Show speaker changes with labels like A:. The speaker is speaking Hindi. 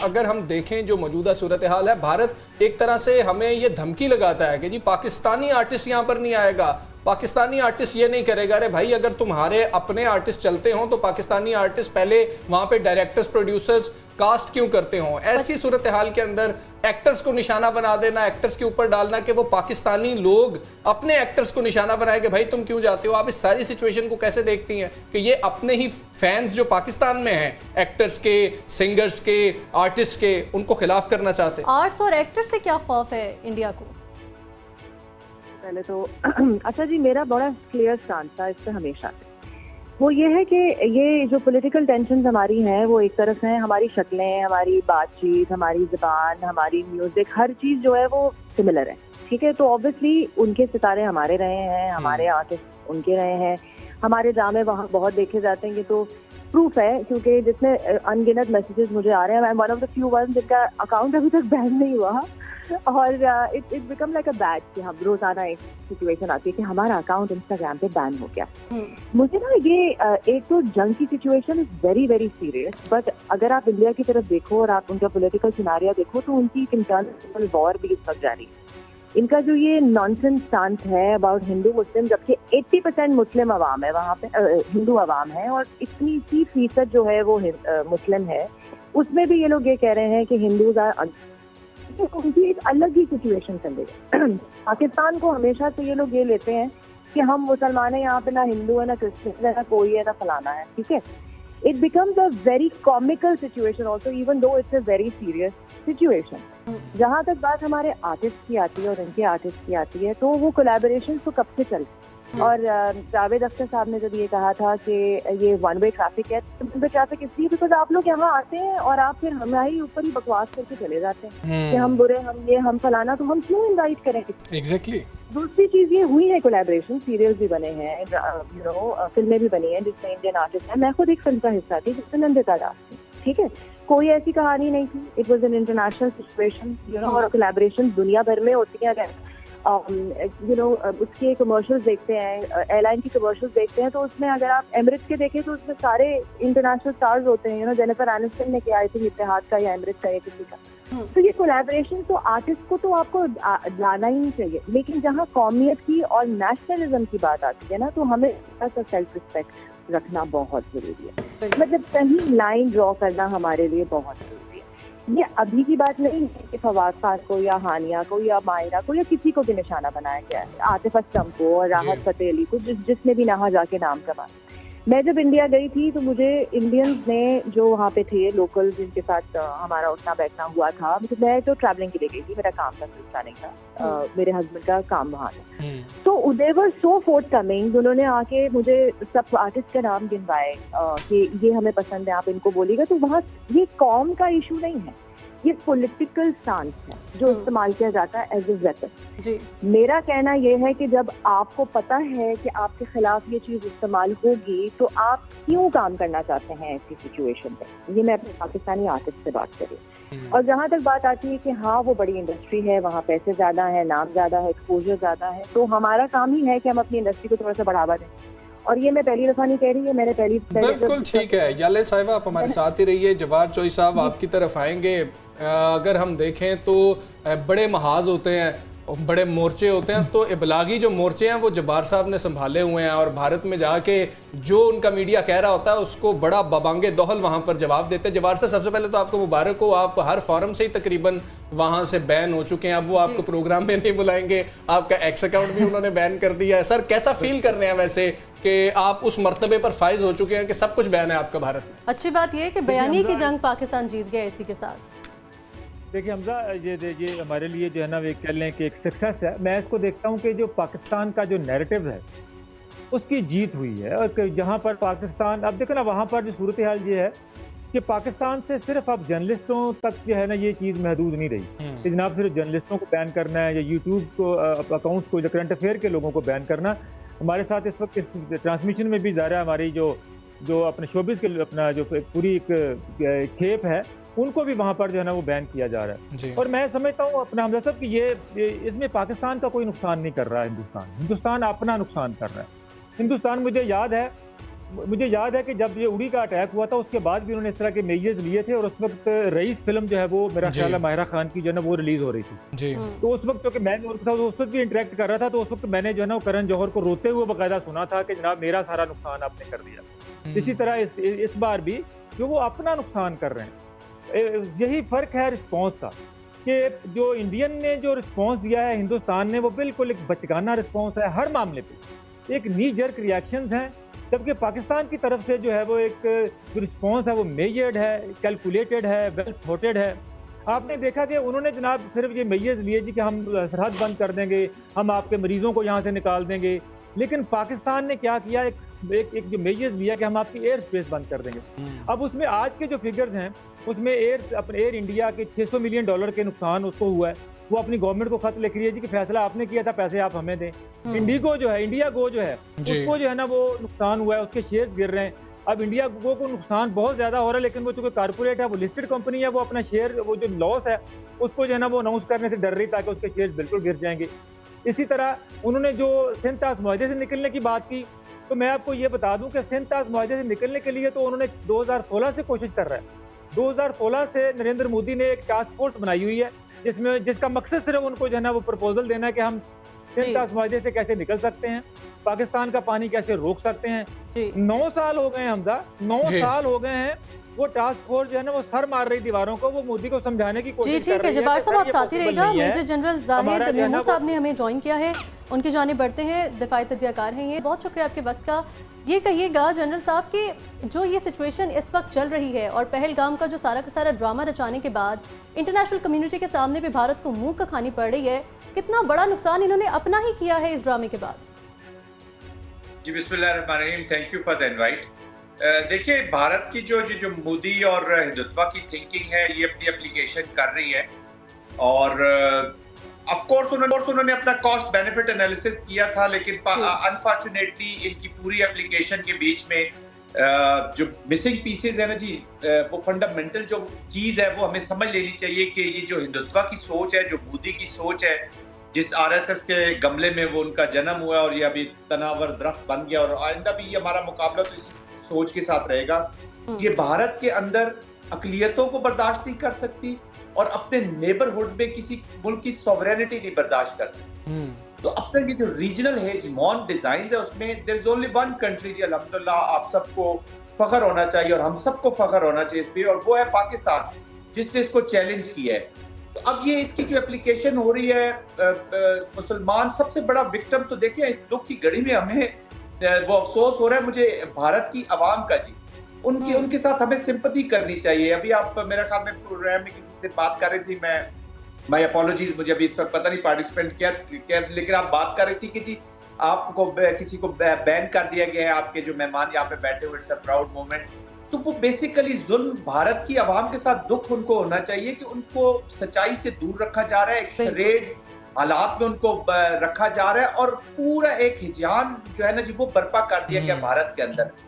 A: अगर हम देखें जो मौजूदा सूरत हाल है, भारत एक तरह से हमें ये धमकी लगाता है कि जी पाकिस्तानी आर्टिस्ट यहाँ पर नहीं आएगा, पाकिस्तानी आर्टिस्ट ये नहीं करेगा। अरे भाई, अगर तुम्हारे अपने आर्टिस्ट चलते हो तो पाकिस्तानी आर्टिस्ट पहले वहां पे डायरेक्टर्स, प्रोड्यूसर्स कास्ट क्यों करते हो? ऐसी सूरत हाल के अंदर एक्टर्स को निशाना बना देना, एक्टर्स के ऊपर डालना कि वो पाकिस्तानी लोग अपने एक्टर्स को निशाना बनाए कि भाई तुम क्यों जाते हो। आप इस सारी सिचुएशन को कैसे देखती हैं कि ये अपने ही फैंस जो पाकिस्तान में हैं, एक्टर्स के, सिंगर्स के, आर्टिस्ट के, उनको खिलाफ करना चाहते हैं?
B: आर्ट्स और एक्टर्स से क्या खौफ है इंडिया को?
C: पहले तो अच्छा जी, मेरा बड़ा क्लियर स्टांस था इस पे हमेशा से। वो ये है कि ये जो पॉलिटिकल टेंशन हमारी हैं वो एक तरफ है, हमारी शक्लें, हमारी बातचीत, हमारी ज़बान, हमारी म्यूजिक, हर चीज़ जो है वो सिमिलर है, ठीक है। तो ऑब्वियसली उनके सितारे हमारे रहे हैं, हमारे आर्टिस्ट उनके रहे हैं, हमारे ड्रामे वहाँ बहुत देखे जाते हैं। ये तो प्रूफ है, क्योंकि जितने अनगिनत मैसेजेस मुझे आ रहे हैं, I am one of the few one जिनका अकाउंट अभी तक बैन नहीं हुआ। और it become like a bad कि हम रोजाना एक सिचुएशन आती है कि हमारा अकाउंट इंस्टाग्राम पे बैन हो गया। मुझे ना ये एक तो जंग की situation is very very serious, but अगर आप इंडिया की तरफ देखो और आप उनका पॉलिटिकल सिनारियो देखो तो उनकी इंटरनल वॉर भी इस वक्त जारी है। इनका जो ये नॉनसेंस स्टांस है अबाउट हिंदू मुस्लिम, जबकि 80% मुस्लिम अवाम है वहाँ पे, हिंदू अवाम है, और इतनी सी फीसद जो है वो मुस्लिम है, उसमें भी ये लोग ये कह रहे हैं कि हिंदूज आर, उनकी एक अलग ही सिचुएशन चल रही है। पाकिस्तान को हमेशा से ये लोग ये लेते हैं कि हम मुसलमान हैं, यहाँ पे ना हिंदू है, ना क्रिश्चियन है, ना कोई है, ना फलाना है, ठीक है। It becomes a very comical situation also, even though it's a very serious situation. जहाँ तक बात हमारे आर्टिस्ट की आती है और इनके आर्टिस्ट की आती है, तो वो कोलैबोरेशन तो कब से चल, और जावेद अख्तर साहब ने जब ये कहा था कि ये वन वे ट्रैफिक है, तो वन वे ट्रैफिक इसलिए बिकॉज आप लोग यहाँ आते हैं और आप फिर हमारे ऊपर ही बकवास करके चले जाते हैं कि हम बुरे, हम ये, हम फलाना, तो हम क्यों इनवाइट करें?
A: एग्जैक्टली।
C: दूसरी चीज ये हुई है कोलैबोरेशन, सीरियल्स भी बने हैं, यू नो फिल्में भी बनी हैं जिसमें इंडियन आर्टिस्ट है। मैं खुद एक फिल्म का हिस्सा थी जिसमें नंदिता दास थी, ठीक है। कोई ऐसी कहानी नहीं थी, it was an international situation, you know, और कोलैबोरेशन दुनिया भर में होती है। यू नो उसके कमर्शियल्स देखते हैं, एयरलाइन की कमर्शियल्स देखते हैं, तो उसमें अगर आप एमिरेट्स के देखें तो उसमें सारे इंटरनेशनल स्टार्स होते हैं, यू नो, जेनिफर एनिस्टन ने किया, आई थिंक इत्तेहाद का या एमिरेट्स का या किसी का। तो ये कोलैबोरेशन तो आर्टिस्ट को तो आपको लाना ही नहीं चाहिए, लेकिन जहाँ कौमियत की और नेशनलिज्म की बात आती है ना, तो हमें सेल्फ रिस्पेक्ट रखना बहुत जरूरी है। मतलब कहीं लाइन ड्रॉ करना हमारे लिए बहुत जरूरी है। ये अभी की बात नहीं है कि फवाद खान को या हानिया को या मायरा को या किसी को भी निशाना बनाया गया है, आतिफ असलम को और राहत फतेह अली को, जिसने भी नहा जाके नाम कमाया। मैं जब इंडिया गई थी तो मुझे इंडियंस ने जो वहाँ पे थे लोकल, जिनके साथ हमारा उठना बैठना हुआ था, मैं तो ट्रैवलिंग के लिए गई थी, मेरा काम था नहीं था, मेरे हस्बैंड का काम वहाँ था, तो दे वर सो फोर्थ कमिंग। उन्होंने आके मुझे सब आर्टिस्ट का नाम गिनवाए कि ये हमें पसंद है, आप इनको बोलिएगा। तो वहाँ ये कौम का इशू नहीं है, ये पॉलिटिकल स्टांस है जो इस्तेमाल किया जाता है एज ए वेपन। मेरा कहना यह है कि जब आपको पता है कि आपके खिलाफ ये चीज इस्तेमाल होगी, तो आप क्यों काम करना चाहते हैं ऐसी सिचुएशन पे? ये मैं अपने पाकिस्तानी आर्टिस्ट से बात कर रही हूँ। और जहाँ तक बात आती है कि हाँ वो बड़ी इंडस्ट्री है, वहाँ पैसे ज्यादा है, नाम ज्यादा है, एक्सपोजर ज्यादा है, तो हमारा काम ही है कि हम अपनी इंडस्ट्री को थोड़ा सा बढ़ावा दें। और ये मैं पहली दफा नहीं कह रही है, मैंने
A: बिल्कुल ठीक है। याले साहिबा, आप हमारे साथ ही रहिए। जवाद चोई साहब आपकी तरफ आएंगे। अगर हम देखें तो बड़े महाज होते हैं, बड़े मोर्चे होते हैं, तो इबलागी जो मोर्चे हैं वो जब्बार साहब ने संभाले हुए हैं, और भारत में जाके जो उनका मीडिया कह रहा होता है उसको बड़ा बबांगे दोहल वहाँ पर जवाब देते हैं। जब्बार साहब, सबसे पहले तो आपको मुबारक हो, आप हर फॉरम से ही तकरीबन वहाँ से बैन हो चुके हैं। अब वो आपको प्रोग्राम में नहीं बुलाएंगे, आपका एक्स अकाउंट भी उन्होंने बैन कर दिया है। सर, कैसा फील कर रहे हैं वैसे कि आप उस मर्तबे पर फाइज हो चुके हैं कि सब कुछ बैन है आपका भारत में?
B: अच्छी बात यह है कि बयानी की जंग पाकिस्तान जीत गया इसी के साथ।
D: देखिए हमजा, ये हमारे लिए जो है ना, वे कह लें कि एक सक्सेस है। मैं इसको देखता हूँ कि जो पाकिस्तान का जो नैरेटिव है उसकी जीत हुई है, और जहाँ पर पाकिस्तान, अब देखो ना, वहाँ पर जो सूरत हाल ये है कि पाकिस्तान से सिर्फ अब जर्नलिस्टों तक जो है ना ये चीज़ महदूद नहीं रही कि जनाब सिर्फ जर्नलिस्टों को बैन करना है या यूट्यूब को अकाउंट्स को, करंट अफेयर के लोगों को बैन करना। हमारे साथ इस वक्त इस ट्रांसमिशन में भी ज़ाहिर हमारी जो अपने शोबिस के अपना जो पूरी एक खेप है, उनको भी वहाँ पर जो है ना वो बैन किया जा रहा है। और मैं समझता हूँ अपना हमजा साहब कि ये इसमें पाकिस्तान का कोई नुकसान नहीं कर रहा है, हिंदुस्तान अपना नुकसान कर रहा है। हिंदुस्तान, मुझे याद है मुझे याद है कि जब ये उड़ी का अटैक हुआ था उसके बाद भी उन्होंने इस तरह के मेजर्स लिए थे, और उस वक्त रईस फिल्म जो है वो मेरा
A: जी।
D: ख्याल है माहिरा खान की जो है ना वो रिलीज हो रही थी।
A: जी
D: तो उस वक्त क्योंकि मैं उनके साथ उस वक्त भी इंटरेक्ट कर रहा था, तो उस वक्त मैंने जो है ना वो करण जौहर को रोते हुए बकायदा सुना था कि जनाब मेरा सारा नुकसान आपने कर दिया। इसी तरह इस बार भी जो वो अपना नुकसान कर रहे हैं, यही फर्क है रिस्पॉन्स का, कि जो इंडियन ने जो रिस्पॉन्स दिया है हिंदुस्तान ने, वो बिल्कुल एक बचकाना रिस्पॉन्स है हर मामले पे, एक नी जर्क रिएक्शंस हैं, जबकि पाकिस्तान की तरफ से जो है वो एक जो रिस्पॉन्स है वो मेजर्ड है, कैलकुलेटेड है, वेल थॉटेड है। आपने देखा कि उन्होंने जनाब सिर्फ ये मेजर्स लिए जी कि हम सरहद बंद कर देंगे, हम आपके मरीजों को यहाँ से निकाल देंगे, लेकिन पाकिस्तान ने क्या किया, एक जो मेजर्स लिया कि हम आपकी एयर स्पेस बंद कर देंगे। अब उसमें आज के जो फिगर्स हैं उसमें एयर इंडिया के $600 मिलियन के नुकसान उसको हुआ है। वो अपनी गवर्नमेंट को खत लिख रही है जी कि फैसला आपने किया था, पैसे आप हमें दें। इंडिया गो जो है उसको जो है ना वो नुकसान हुआ है, उसके शेयर गिर रहे हैं। अब इंडिया गो को नुकसान बहुत ज्यादा हो रहा है, लेकिन वो चूंकि कारपोरेट है, वो लिस्टेड कंपनी है, वो अपना शेयर वो जो लॉस है उसको जो है ना वो अनाउंस करने से डर रही ताकि उसके शेयर बिल्कुल गिर जाएंगे। इसी तरह उन्होंने जो सिंध-ताज मुआहदे से निकलने की बात की, तो मैं आपको ये बता दूं कि सिंध-ताज मुआहदे से निकलने के लिए तो उन्होंने 2016 से कोशिश कर रहा है। 2016 से नरेंद्र मोदी ने एक टास्क फोर्स बनाई हुई है जिसका मकसद सिर्फ उनको जो है ना वो प्रपोजल देना है कि हम सिंध-ताज मुआहदे से कैसे निकल सकते हैं, पाकिस्तान का पानी कैसे रोक सकते हैं। 9 साल हो गए हैं हमजा, 9 साल हो गए हैं, वो टास्क फोर्स जो है ना वो सर मार रही दीवारों को, वो मोदी को समझाने की कोशिश कर रही है।
B: ठीक है, जब्बार साहब आप साथ ही रहेगा। मेजर जनरल जाहिद महमूद साहब ने हमें ज्वाइन किया है, उनकी जानिब बढ़ते हैं, दिफाई तज्जियाकार हैं ये। बहुत शुक्रिया आपके वक्त का। ये कहिएगा जनरल साहब कि जो ये सिचुएशन इस वक्त चल रही है और पहलगाम का जो सारा का सारा ड्रामा रचाने के बाद इंटरनेशनल कम्युनिटी के सामने भी भारत को मुंह का खानी पड़ रही है, कितना बड़ा नुकसान इन्होंने अपना ही किया है इस ड्रामे के बाद?
E: जी बिस्मिल्लाहिर्रहमानिर्रहीम, thank you for the invite. देखिए, भारत की जो मोदी और हिंदुत्व की थिंकिंग है ये अपनी एप्लीकेशन कर रही है, और ऑफ कोर्स उन्होंने अपना कॉस्ट बेनिफिट एनालिसिस किया था, लेकिन अनफॉर्चुनेटली इनकी पूरी एप्लीकेशन के बीच में जो मिसिंग पीसेज है ना जी, वो फंडामेंटल जो चीज है वो हमें समझ लेनी चाहिए कि ये जो हिंदुत्व की सोच है, जो मोदी की सोच है, जिस आरएसएस के गमले में वो उनका जन्म हुआ और ये अभी तनावर दरख्त बन गया, और आइंदा भी ये हमारा मुकाबला तो इस सोच के साथ रहेगा। ये भारत के अंदर अकलियतों को बर्दाश्त नहीं कर सकती और अपने नेबरहुड में किसी मुल्क की सॉवरेनिटी नहीं बर्दाश्त कर सकती। तो अपने ये जो रीजनल हेजमॉन डिजाइन है उसमें there is only one country जी, अल्हम्दुलिल्लाह आप सबको फख्र होना चाहिए और हम सबको फख्र होना चाहिए इस पे, और वो है पाकिस्तान, जिसने इसको चैलेंज किया है। तो अब ये इसकी जो एप्लीकेशन हो रही है, मुसलमान सबसे बड़ा विक्टिम, तो देखिए इस दुख की घड़ी में हमें वो अफसोस हो रहा है मुझे भारत की आवाम का जी, उनके साथ हमें सिंपैथी करनी चाहिए। अभी आप मेरे ख्याल में प्रोग्राम में किसी से बात कर रही थी, माय अपॉलॉजीज, मुझे अभी इस वक्त पता नहीं पार्टिसिपेंट क्या, लेकिन आप बात कर रही थी कि जी आपको किसी को बैन कर दिया गया है, आपके जो मेहमान यहाँ पे बैठे हुए, इट्स अ प्राउड मोमेंट। तो वो बेसिकली जुल्म भारत की आवाम के साथ दुख उनको होना चाहिए कि उनको सच्चाई से दूर रखा जा रहा है, एक शरेड हालात में उनको रखा जा रहा है, और पूरा एक हिजान जो है ना जी वो बर्पा कर दिया गया भारत के अंदर।